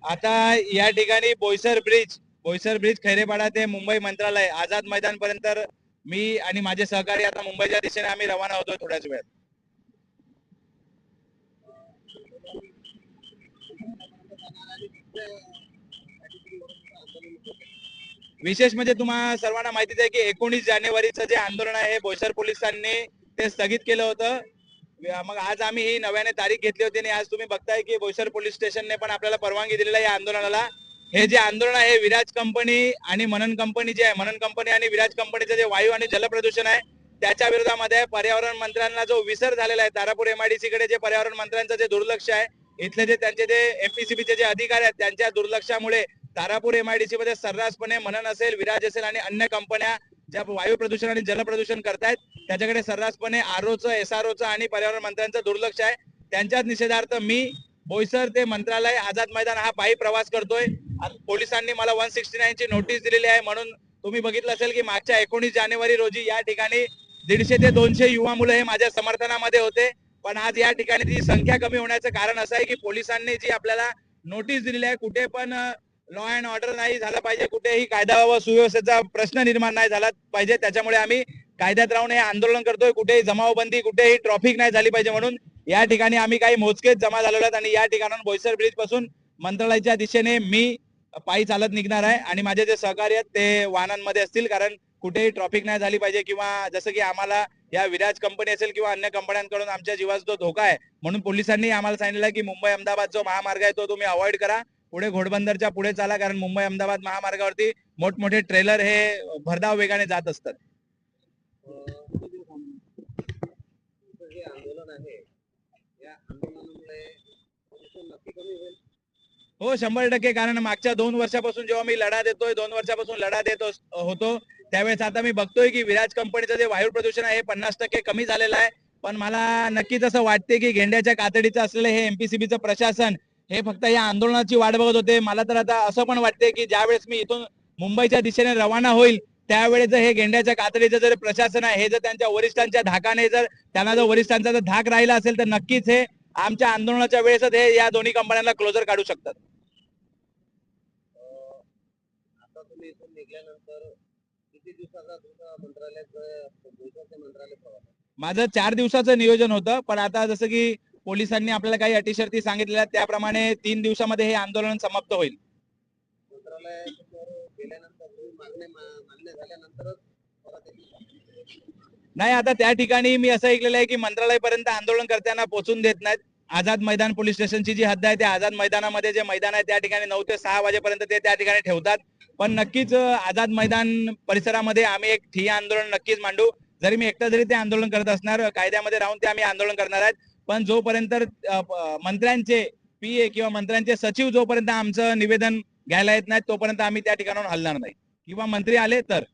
आता या ठिकाणी बोईसर ब्रिज खैरेपाडा ते मुंबई मंत्रालय आझाद मैदान पर्यंत मी आणि माझे सहकारी आता मुंबईच्या दिशेने आम्ही रवाना होतोय थोड्याच वेळात. विशेष म्हणजे तुम्हाला सर्वांना माहितीच आहे की 19 जानेवारीचं जे आंदोलन आहे बोईसर पोलिसांनी ते स्थगित केलं होतं. मग आज आम्ही ही नव्याने तारीख घेतली होती आणि आज तुम्ही बघताय की बोईसर पोलीस स्टेशनने पण आपल्याला परवानगी दिलेली आहे या आंदोलनाला. हे जे आंदोलन आहे विराज कंपनी आणि मनन कंपनी जे आहे, मनन कंपनी आणि विराज कंपनीचं जे वायू आणि जल प्रदूषण आहे त्याच्या विरोधामध्ये पर्यावरण मंत्र्यांना जो विसर झालेला आहे, तारापूर एमआयडीसी कडे जे पर्यावरण मंत्र्यांचं जे दुर्लक्ष आहे, इथले जे त्यांचे जे एमपीसीबीचे जे अधिकारी आहेत त्यांच्या दुर्लक्षामुळे तारापूर एमआयडीसी मध्ये सर्रासपणे मनन असेल, विराज असेल आणि अन्य कंपन्या ज्या वायू प्रदूषण आणि जल प्रदूषण करतायत त्याच्याकडे सर्रासपणे आरओचं, एसआरओचं आणि पर्यावरण मंत्र्यांचं दुर्लक्ष आहे. त्यांच्याच निषेधार्थ मी बोईसर ते मंत्रालय आझाद मैदान हा पायी प्रवास करतोय. पोलिसांनी मला 169 ची नोटीस दिलेली आहे. म्हणून तुम्ही बघितलं असेल की मागच्या 19 जानेवारी रोजी या ठिकाणी 150 ते 200 युवा मुलं हे माझ्या समर्थनामध्ये होते. पण आज या ठिकाणी ती संख्या कमी होण्याचं कारण असं आहे की पोलिसांनी जी आपल्याला नोटीस दिलेली आहे, कुठे पण लॉ अँड ऑर्डर नाही झाला पाहिजे, कुठेही कायदा व सुव्यवस्थेचा प्रश्न निर्माण नाही झाला पाहिजे. त्याच्यामुळे आम्ही कायद्यात राहून हे आंदोलन करतोय. कुठेही जमावबंदी, कुठेही ट्रॉफिक नाही झाली पाहिजे म्हणून या ठिकाणी आम्ही काही मोजकेच जमा झालेलो आहेत आणि या ठिकाणाहून बोईसर ब्रिज पासून मंत्रालयाच्या दिशेने मी पायी चालत निघणार आहे आणि माझे जे सहकारी आहेत ते वाहनांमध्ये असतील, कारण कुठेही ट्रॉफिक नाही झाली पाहिजे किंवा जसं की आम्हाला या विराज कंपनी असेल किंवा अन्य कंपन्यांकडून आमच्या जीवाचा जो धोका आहे म्हणून पोलिसांनी आम्हाला सांगितलं की मुंबई अहमदाबाद जो महामार्ग आहे तो तुम्ही अवॉइड करा, पुढे घोडबंदरच्या पुढे चाला, कारण मुंबई अहमदाबाद महामार्गावरती मोठमोठे ट्रेलर हे भरधाव वेगाने जात असतात. हो 100%, कारण मागच्या 2 वर्षापासून जेव्हा मी लढा देतोय, 2 वर्षापासून लढा देत होतो त्यावेळेस आता मी बघतोय की विराज कंपनीचं जे वायू प्रदूषण आहे 50% कमी झालेलं आहे. पण मला नक्कीच असं वाटते की गेंड्याच्या कातडीचं असलेलं हे एमपीसीबीचं प्रशासन हे फक्त या आंदोलनाची वाट बघत होते. मला तर आता असं पण वाटते की ज्यावेळेस मी इथून मुंबईच्या दिशेने रवाना होईल त्यावेळेस हे गेंड्याच्या कातडीचं जर प्रशासन आहे हे जर त्यांच्या वरिष्ठांच्या धाकाने जर त्यांना जर वरिष्ठांचा जर धाक राहिला असेल तर नक्कीच हे आमच्या आंदोलनाच्या वेळेसच हे या दोन्ही कंपन्यांना क्लोजर काढू शकतात. माझं 4 दिवसाचं नियोजन होतं, पण आता जसं की पोलिसांनी आपल्याला काही अटी शर्ती सांगितलेल्या त्याप्रमाणे 3 दिवसामध्ये हे आंदोलन समाप्त होईल. नाही, आता त्या ठिकाणी मी असं ऐकलेलं आहे की मंत्रालयापर्यंत आंदोलनकर्त्यांना पोहोचून देत नाहीत. आझाद मैदान पोलीस स्टेशनची जी हद्द आहे त्या आझाद मैदानामध्ये जे मैदान आहे त्या ठिकाणी 9 ते 6 वाजेपर्यंत ते त्या ठिकाणी ठेवतात. पण नक्कीच आझाद मैदान परिसरामध्ये आम्ही एक ठिय्या आंदोलन नक्कीच मांडू. जरी मी एकटा जरी ते आंदोलन करत असणार, कायद्यामध्ये राहून ते आम्ही आंदोलन करणार आहेत. पण जोपर्यंत मंत्र्यांचे पीए किंवा मंत्र्यांचे सचिव जोपर्यंत आमचं निवेदन घ्यायला येत नाही तोपर्यंत आम्ही त्या ठिकाणाहून हलणार नाही, किंवा मंत्री आले तर